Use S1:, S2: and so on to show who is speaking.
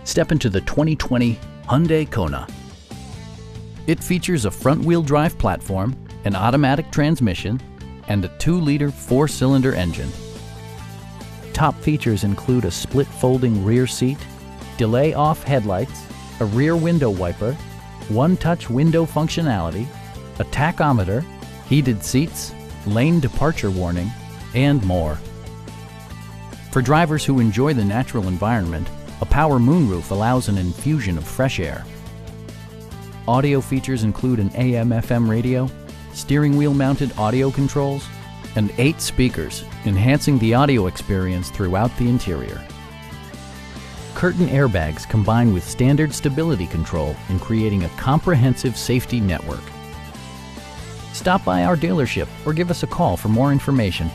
S1: Step into the 2020 Hyundai Kona. It features a front-wheel drive platform, an automatic transmission, and a 2-liter 4-cylinder engine. Top features include a split folding rear seat, delay-off headlights, a rear window wiper, one-touch window functionality, a tachometer, heated seats, lane departure warning, and more. For drivers who enjoy the natural environment, a power moonroof allows an infusion of fresh air. Audio features include an AM/FM radio, steering wheel mounted audio controls, and 8 speakers, enhancing the audio experience throughout the interior. Curtain airbags combine with standard stability control in creating a comprehensive safety network. Stop by our dealership or give us a call for more information.